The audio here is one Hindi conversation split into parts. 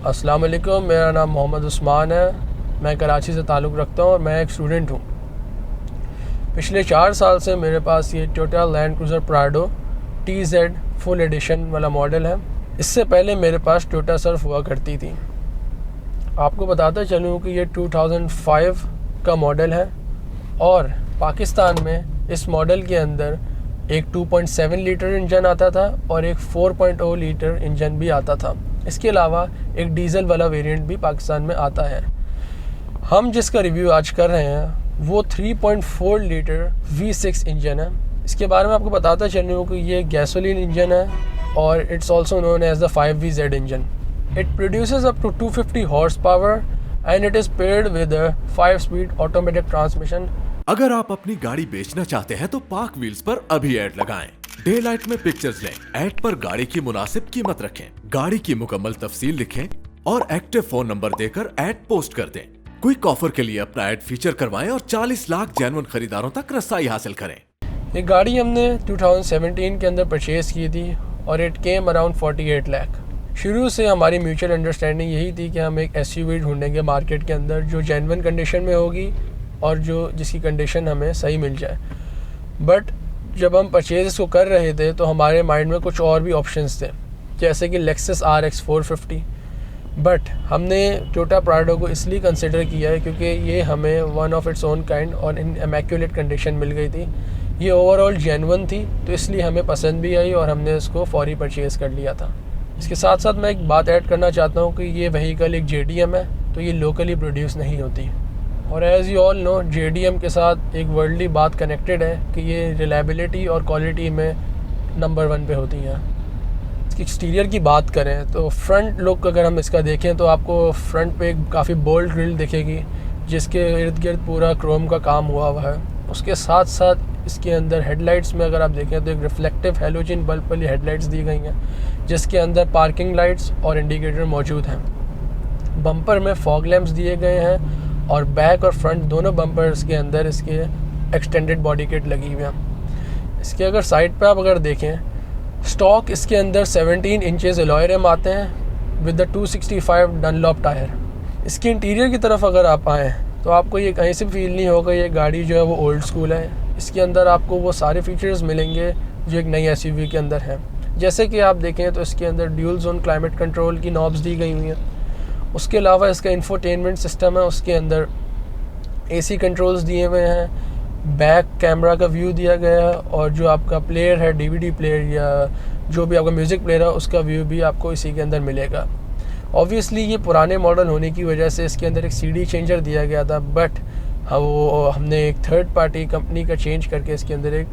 अस्सलाम वालेकुम, मेरा नाम मोहम्मद उस्मान है। मैं कराची से ताल्लुक़ रखता हूँ और मैं एक स्टूडेंट हूँ। पिछले 4 साल से मेरे पास ये Toyota Land Cruiser Prado TZ full edition वाला मॉडल है। इससे पहले मेरे पास टोयोटा सर्फ हुआ करती थी। आपको बताता चलूँ कि ये 2005 का मॉडल है और पाकिस्तान में इस मॉडल के अंदर एक 2.7 लीटर इंजन आता था और एक 4.0 लीटर इंजन भी आता था। इसके अलावा एक डीज़ल वाला वेरिएंट भी पाकिस्तान में आता है। हम जिसका रिव्यू आज कर रहे हैं वो 3.4 लीटर V6 इंजन है। इसके बारे में आपको बताता चलूँ कि ये गैसोलीन इंजन है और it's also known as the 5VZ engine. It produces up to 250 horse power and it is paired with 5-स्पीड ऑटोमेटिक ट्रांसमिशन। अगर आप अपनी गाड़ी बेचना चाहते हैं तो पार्क व्हील्स पर अभी ऐड लगाएं। डे लाइट में पिक्चर्स लें, ऐड पर गाड़ी की मुनासिब कीमत रखें, गाड़ी की मुकम्मल तफसील लिखें और एक्टिव फोन नंबर देकर ऐड पोस्ट कर दें। क्विक ऑफर के लिए अपना ऐड फीचर करवाएं और 40 लाख जेन्युइन खरीदारों तक रसाई हासिल करें। ये गाड़ी हमने 2017 के अंदर परचेज़ की थी और इट केम अराउंड 48 लाख। शुरू से हमारी म्यूचुअल अंडरस्टैंडिंग यही थी कि हम एक SUV ढूंढेंगे मार्केट के अंदर जो जेन्युइन कंडीशन में होगी और जिसकी कंडीशन हमें सही मिल जाए। बट जब हम परचेज़ इसको कर रहे थे तो हमारे माइंड में कुछ और भी ऑप्शंस थे, जैसे कि लेक्सस RX 450। बट हमने टोयोटा प्राडो को इसलिए कंसिडर किया है क्योंकि ये हमें one of its own kind और इन इमैक्युलेट कंडीशन मिल गई थी। ये ओवरऑल जेन्युइन थी तो इसलिए हमें पसंद भी आई और हमने इसको फौरी परचेज़ कर लिया था। इसके साथ साथ मैं एक बात ऐड करना चाहता हूँ कि ये व्हीकल एक JDM है तो ये लोकली प्रोड्यूस नहीं होती। और as you all know JDM के साथ एक वर्ल्डली बात कनेक्टेड है कि ये रिलायबिलिटी और क्वालिटी में नंबर 1 पे होती हैं। इसकी एक्सटीरियर की बात करें तो फ्रंट लुक अगर हम इसका देखें तो आपको फ्रंट पे एक काफ़ी बोल्ड ग्रिल दिखेगी जिसके इर्द गिर्द पूरा क्रोम का काम हुआ है। उसके साथ साथ इसके अंदर हेडलाइट्स में अगर आप देखें तो एक रिफ्लेक्टिव हेलोजन बल्ब वाली हेडलाइट्स दी गई हैं जिसके अंदर पार्किंग लाइट्स और इंडिकेटर मौजूद हैं। बम्पर में फॉग लैंप्स दिए गए हैं और बैक और फ्रंट दोनों बम्पर्स के अंदर इसके एक्सटेंडेड बॉडी किट लगी हुई है। इसके अगर साइड पे आप अगर देखें स्टॉक इसके अंदर 17 इंचेस अलॉय रिम आते हैं विद द 265 डनलॉप टायर। इसके इंटीरियर की तरफ अगर आप आएँ तो आपको ये कहीं से फील नहीं होगा ये गाड़ी जो है वो ओल्ड स्कूल है। इसके अंदर आपको वो सारे फीचर्स मिलेंगे जो एक नई SUV के अंदर हैं। जैसे कि आप देखें तो इसके अंदर ड्यूल जोन क्लाइमेट कंट्रोल की नॉब्स दी गई हुई हैं। उसके अलावा इसका इंफोटेनमेंट सिस्टम है, उसके अंदर AC कंट्रोल्स दिए हुए हैं, बैक कैमरा का व्यू दिया गया है और जो आपका प्लेयर है DVD प्लेयर या जो भी आपका म्यूज़िक प्लेयर है उसका व्यू भी आपको इसी के अंदर मिलेगा। ऑब्वियसली ये पुराने मॉडल होने की वजह से इसके अंदर एक CD चेंजर दिया गया था बट हमने एक थर्ड पार्टी कंपनी का चेंज करके इसके अंदर एक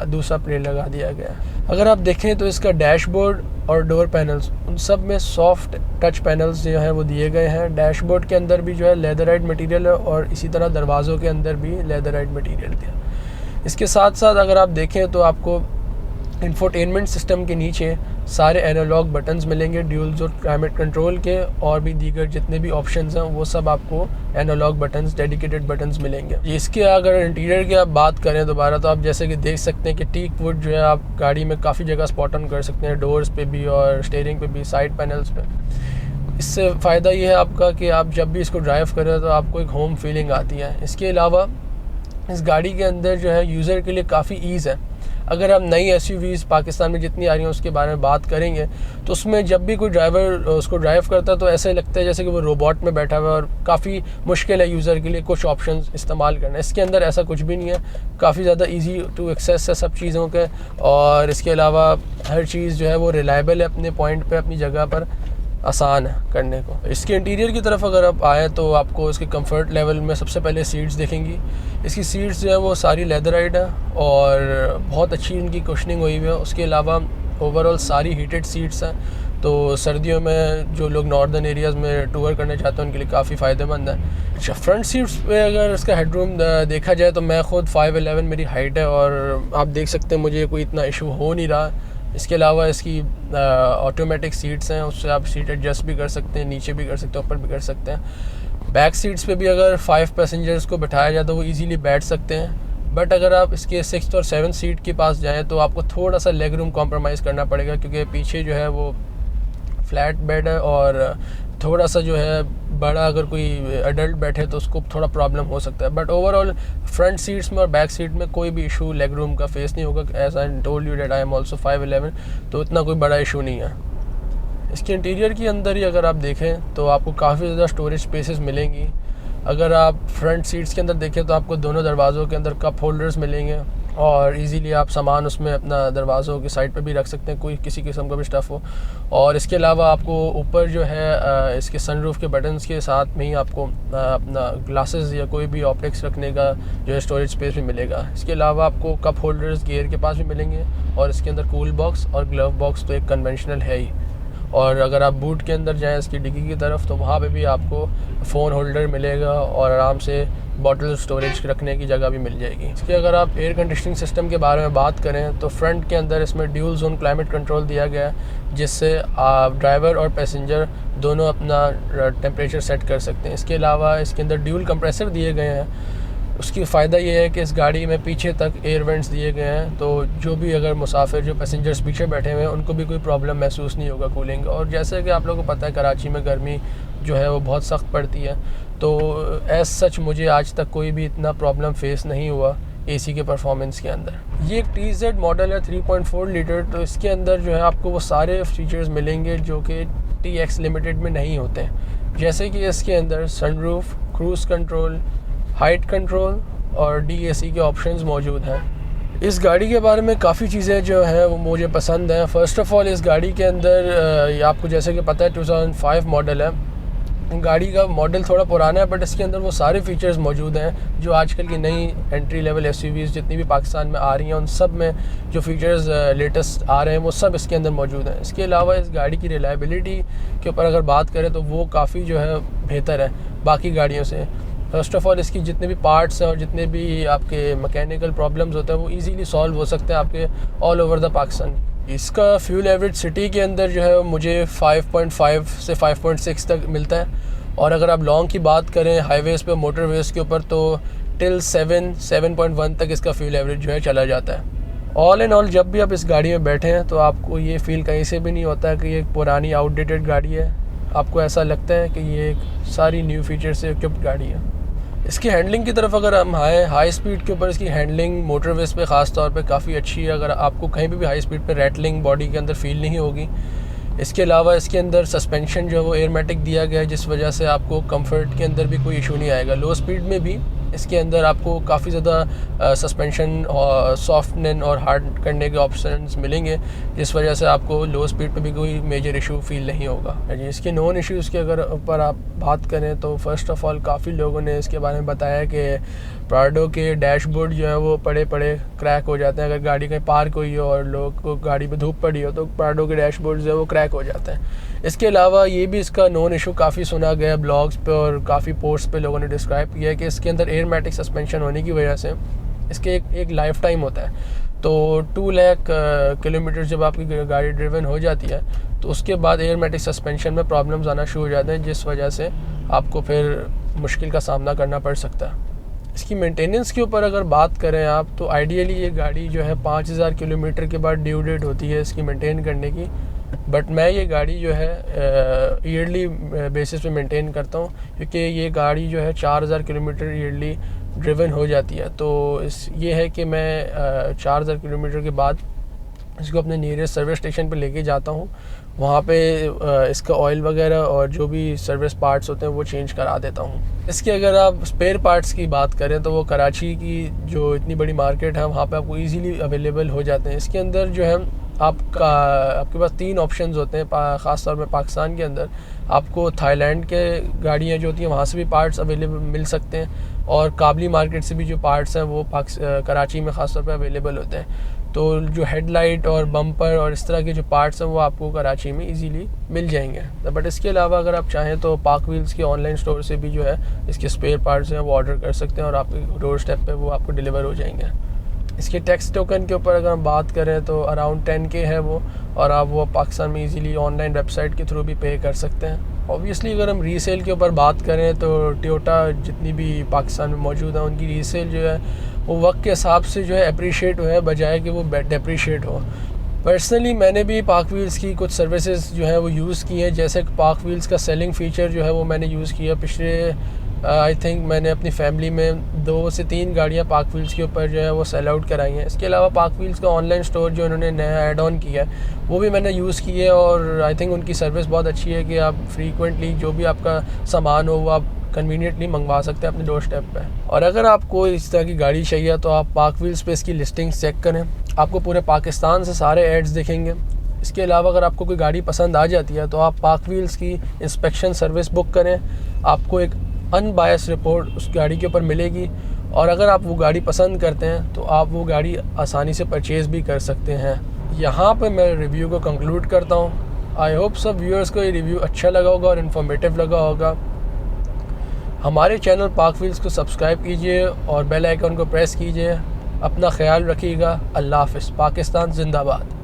दूसरा प्लेयर लगा दिया गया। अगर आप देखें तो इसका डैशबोर्ड और डोर पैनल्स उन सब में सॉफ्ट टच पैनल्स जो हैं वो दिए गए हैं। डैशबोर्ड के अंदर भी जो है लेदराइट मटेरियल है और इसी तरह दरवाज़ों के अंदर भी लेदराइट मटेरियल दिया। इसके साथ साथ अगर आप देखें तो आपको इंफोटेनमेंट सिस्टम के नीचे सारे एनालॉग बटन्स मिलेंगे ड्यूल जोन क्लाइमेट कंट्रोल के और भी दीगर जितने भी ऑप्शंस हैं वो सब आपको एनालॉग बटन्स डेडिकेटेड बटन्स मिलेंगे। इसके अगर इंटीरियर की आप बात करें दोबारा तो आप जैसे कि देख सकते हैं कि टीक वुड जो है आप गाड़ी में काफ़ी जगह स्पॉट ऑन कर सकते हैं, डोर्स पे भी और स्टीयरिंग पे भी, साइड पैनल्स पे। इससे फ़ायदा ये है आपका कि आप जब भी इसको ड्राइव करें तो आपको एक होम फीलिंग आती है। इसके अलावा इस गाड़ी के अंदर जो है यूज़र के लिए काफ़ी ईज़ है। अगर हम नई SUVs पाकिस्तान में जितनी आ रही हैं उसके बारे में बात करेंगे तो उसमें जब भी कोई ड्राइवर उसको ड्राइव करता है तो ऐसे लगता है जैसे कि वो रोबोट में बैठा हुआ है और काफ़ी मुश्किल है यूज़र के लिए कुछ ऑप्शंस इस्तेमाल करना। इसके अंदर ऐसा कुछ भी नहीं है, काफ़ी ज़्यादा इजी टू एक्सेस है सब चीज़ों के और इसके अलावा हर चीज़ जो है वो रिलायबल है अपने पॉइंट पर, अपनी जगह पर आसान है करने को। इसके इंटीरियर की तरफ अगर आप आएँ तो आपको इसके कंफर्ट लेवल में सबसे पहले सीट्स दिखेंगी। इसकी सीट्स जो है वो सारी लेदराइट है और बहुत अच्छी इनकी कुशनिंग हुई हुई है। उसके अलावा ओवरऑल सारी हीटेड सीट्स हैं तो सर्दियों में जो लोग नॉर्दर्न एरियाज़ में टूर करना चाहते हैं उनके लिए काफ़ी फ़ायदेमंद है। अच्छा, फ्रंट सीट्स पे अगर इसका हेडरूम देखा जाए तो मैं ख़ुद 5'11" मेरी हाइट है और आप देख सकते हैं मुझे कोई इतना इशू हो नहीं रहा। इसके अलावा इसकी ऑटोमेटिक सीट्स हैं, उससे आप सीट एडजस्ट भी कर सकते हैं, नीचे भी कर सकते हैं, ऊपर भी कर सकते हैं। बैक सीट्स पे भी अगर 5 पैसेंजर्स को बिठाया जाए तो वो इजीली बैठ सकते हैं। बट अगर आप इसके 6th और 7th सीट के पास जाएँ तो आपको थोड़ा सा लेग रूम कॉम्प्रोमाइज़ करना पड़ेगा क्योंकि पीछे जो है वो फ्लैट बेड है और थोड़ा सा जो है बड़ा अगर कोई एडल्ट बैठे तो उसको थोड़ा प्रॉब्लम हो सकता है, बट ओवरऑल फ्रंट सीट्स में और बैक सीट में कोई भी इशू लेग रूम का फेस नहीं होगा। As I told you that I am also 5'11", तो इतना कोई बड़ा इशू नहीं है। इसके इंटीरियर के अंदर ही अगर आप देखें तो आपको काफ़ी ज़्यादा स्टोरेज स्पेसेस मिलेंगी। अगर आप फ्रंट सीट्स के अंदर देखें तो आपको दोनों दरवाज़ों के अंदर कप होल्डर्स मिलेंगे और इजीली आप सामान उसमें अपना दरवाज़ों की साइड पे भी रख सकते हैं, कोई किसी किस्म का भी स्टफ़ हो। और इसके अलावा आपको ऊपर जो है इसके सनरूफ के बटन्स के साथ में ही आपको अपना ग्लासेस या कोई भी ऑप्टिक्स रखने का जो है स्टोरेज स्पेस भी मिलेगा। इसके अलावा आपको कप होल्डर्स गियर के पास भी मिलेंगे और इसके अंदर कूल बॉक्स और ग्लव बॉक्स तो एक कन्वेंशनल है ही। और अगर आप बूट के अंदर जाएं इसकी डिग्गी की तरफ तो वहाँ पे भी आपको फ़ोन होल्डर मिलेगा और आराम से बॉटल स्टोरेज रखने की जगह भी मिल जाएगी। इसके अगर आप एयर कंडीशनिंग सिस्टम के बारे में बात करें तो फ्रंट के अंदर इसमें ड्यूल जोन क्लाइमेट कंट्रोल दिया गया है, जिससे आप ड्राइवर और पैसेंजर दोनों अपना टेम्परेचर सेट कर सकते हैं। इसके अलावा इसके अंदर ड्यूल कंप्रेसर दिए गए हैं। उसकी फ़ायदा ये है कि इस गाड़ी में पीछे तक एयर वेंट्स दिए गए हैं, तो जो भी अगर मुसाफिर जो पैसेंजर्स पीछे बैठे हुए हैं उनको भी कोई प्रॉब्लम महसूस नहीं होगा कूलिंग। और जैसे कि आप लोगों को पता है कराची में गर्मी जो है वो बहुत सख्त पड़ती है, तो एज सच मुझे आज तक कोई भी इतना प्रॉब्लम फेस नहीं हुआ एसी के परफॉर्मेंस के अंदर। ये एक TZ मॉडल है 3.4 लीटर, तो इसके अंदर जो है आपको वो सारे फीचर्स मिलेंगे जो कि TX लिमिटेड में नहीं होते हैं, जैसे कि इसके अंदर sunroof, cruise control, height control और DAC के ऑप्शंस मौजूद हैं। इस गाड़ी के बारे में काफ़ी चीज़ें जो हैं वो मुझे पसंद हैं। फ़र्स्ट ऑफ़ ऑल इस गाड़ी के अंदर आपको जैसे कि पता है 2005 मॉडल है, गाड़ी का मॉडल थोड़ा पुराना है, बट इसके अंदर वो सारे फीचर्स मौजूद हैं जो आजकल की नई एंट्री लेवल SUVs जितनी भी पाकिस्तान में आ रही हैं उन सब में जो फीचर्स लेटेस्ट आ रहे हैं वो सब इसके अंदर मौजूद हैं। इसके अलावा इस गाड़ी की रिलायबिलिटी के ऊपर अगर बात करें तो वो काफ़ी जो है बेहतर है बाकी गाड़ियों से। फर्स्ट ऑफ़ ऑल इसकी जितने भी पार्ट्स हैं और जितने भी आपके मैकेनिकल प्रॉब्लम्स होते हैं वो इजीली सॉल्व हो सकते हैं आपके ऑल ओवर द पाकिस्तान। इसका फ्यूल एवरेज सिटी के अंदर जो है मुझे 5.5 से 5.6 तक मिलता है, और अगर आप लॉन्ग की बात करें हाईवेज़ पे मोटरवेज़ के ऊपर तो टिल 7.1 तक इसका फ्यूल एवरेज जो है चला जाता है। ऑल इन ऑल जब भी आप इस गाड़ी में बैठे हैं तो आपको ये फ़ील कहीं से भी नहीं होता है कि ये एक पुरानी आउटडेटेड गाड़ी है। आपको ऐसा लगता है कि ये एक सारी न्यू फीचर से इक्विप्ड गाड़ी है। इसकी हैंडलिंग की तरफ अगर हम हाई स्पीड के ऊपर इसकी हैंडलिंग मोटरवेज़ पे ख़ास तौर पे काफ़ी अच्छी है। अगर आपको कहीं भी हाई स्पीड पे रैटलिंग बॉडी के अंदर फील नहीं होगी। इसके अलावा इसके अंदर सस्पेंशन जो है वो एयरमेटिक दिया गया है, जिस वजह से आपको कंफर्ट के अंदर भी कोई इशू नहीं आएगा। लो स्पीड में भी इसके अंदर आपको काफ़ी ज़्यादा सस्पेंशन सॉफ्टनिंग और हार्ड करने के ऑप्शंस मिलेंगे, जिस वजह से आपको लो स्पीड पे भी कोई मेजर इशू फील नहीं होगा। जी, इसके नॉन इश्यूज़ के अगर ऊपर आप बात करें तो फर्स्ट ऑफ़ ऑल काफ़ी लोगों ने इसके बारे में बताया कि प्राडो के डैशबोर्ड जो है वो पड़े क्रैक हो जाते हैं। अगर गाड़ी कहीं पार्क हुई हो और लोग को गाड़ी पे धूप पड़ी हो तो प्राडो के डैशबोर्ड जो है वो क्रैक हो जाते हैं। इसके अलावा ये भी इसका नॉन इशू काफ़ी सुना गया ब्लॉग्स पे और काफ़ी पोस्ट्स पे लोगों ने डिस्क्राइब किया है कि इसके अंदर एयरमेटिक सस्पेंशन होने की वजह से इसके एक लाइफ टाइम होता है। तो 2 लाख किलोमीटर जब आपकी गाड़ी ड्रिवन हो जाती है तो उसके बाद एयरमेटिक सस्पेंशन में प्रॉब्लम्स आना शुरू हो जाते हैं, जिस वजह से आपको फिर मुश्किल का सामना करना पड़ सकता है। इसकी मेंटेनेंस के ऊपर अगर बात करें आप तो आइडियली ये गाड़ी जो है 5000 किलोमीटर के बाद ड्यू डेट होती है इसकी मेंटेन करने की, बट मैं ये गाड़ी जो है ईयरली बेसिस पे मेंटेन करता हूँ, क्योंकि ये गाड़ी जो है 4000 किलोमीटर ईयरली ड्रिवन हो जाती है। तो ये है कि मैं 4000 किलोमीटर के बाद इसको अपने नियरेस्ट सर्विस स्टेशन पे लेके जाता हूँ, वहाँ पे इसका ऑयल वगैरह और जो भी सर्विस पार्ट्स होते हैं वो चेंज करा देता हूँ। इसके अगर आप स्पेयर पार्ट्स की बात करें तो वो कराची की जो इतनी बड़ी मार्केट है वहाँ पे आपको इजीली अवेलेबल हो जाते हैं। इसके अंदर जो है आपके पास 3 ऑप्शंस होते हैं। ख़ास तौर पे पाकिस्तान के अंदर आपको थाईलैंड के गाड़ियाँ जो होती हैं वहाँ से भी पार्ट्स अवेलेबल मिल सकते हैं, और काबली मार्केट से भी जो पार्ट्स हैं वो कराची में ख़ास तौर पे अवेलेबल होते हैं। तो जो हेडलाइट और बम्पर और इस तरह के जो पार्ट्स हैं वो आपको कराची में इजीली मिल जाएंगे। बट इसके अलावा अगर आप चाहें तो पाक व्हील्स के ऑनलाइन स्टोर से भी जो है इसके स्पेयर पार्ट्स हैं वो ऑर्डर कर सकते हैं और आपके डोर स्टेप पे वो आपको डिलीवर हो जाएंगे। इसके टैक्स टोकन के ऊपर अगर हम बात करें तो अराउंड 10K है वो, और आप वो पाकिस्तान में इजीली ऑनलाइन वेबसाइट के थ्रू भी पे कर सकते हैं। ऑब्वियसली अगर हम रीसेल के ऊपर बात करें तो टोयोटा जितनी भी पाकिस्तान में मौजूद है उनकी रीसेल जो है वो वक्त के हिसाब से जो है अप्रिशिएट हो है, बजाय कि वो डेप्रिशिएट हो। पर्सनली मैंने भी पाक व्हील्स की कुछ सर्विसेज जो है वो यूज़ की हैं, जैसे पाक व्हील्स का सेलिंग फ़ीचर जो है वो मैंने यूज़ किया। पिछले आई थिंक मैंने अपनी फैमिली में 2 से 3 गाड़ियाँ पाक व्हील्स के ऊपर जो है वो सेल आउट कराई हैं। इसके अलावा पाक व्हील्स का ऑनलाइन स्टोर जो उन्होंने नया ऐड ऑन किया है वो भी मैंने यूज़ किया है, और आई थिंक उनकी सर्विस बहुत अच्छी है कि आप फ्रीक्वेंटली जो भी आपका सामान हो वो आप कन्वीनियंटली मंगवा सकते हैं अपने डोर स्टेप पे। और अगर आपको इस तरह की गाड़ी चाहिए तो आप पाक व्हील्स पे इसकी लिस्टिंग चेक करें, आपको पूरे पाकिस्तान से सारे एड्स दिखेंगे। इसके अलावा अगर आपको कोई गाड़ी पसंद आ जाती है तो आप पाक व्हील्स की इंस्पेक्शन सर्विस बुक करें, आपको एक अनबायस रिपोर्ट उस गाड़ी के ऊपर मिलेगी, और अगर आप वो गाड़ी पसंद करते हैं तो आप वो गाड़ी आसानी से परचेज़ भी कर सकते हैं। यहाँ पे मैं रिव्यू को कंक्लूड करता हूँ। आई होप सब व्यूअर्स को ये रिव्यू अच्छा लगा होगा और इन्फॉर्मेटिव लगा होगा। हमारे चैनल पाक व्हील्स को सब्सक्राइब कीजिए और बेल आइकन को प्रेस कीजिए। अपना ख्याल रखिएगा। अल्लाह हाफ़िज़। पाकिस्तान जिंदाबाद।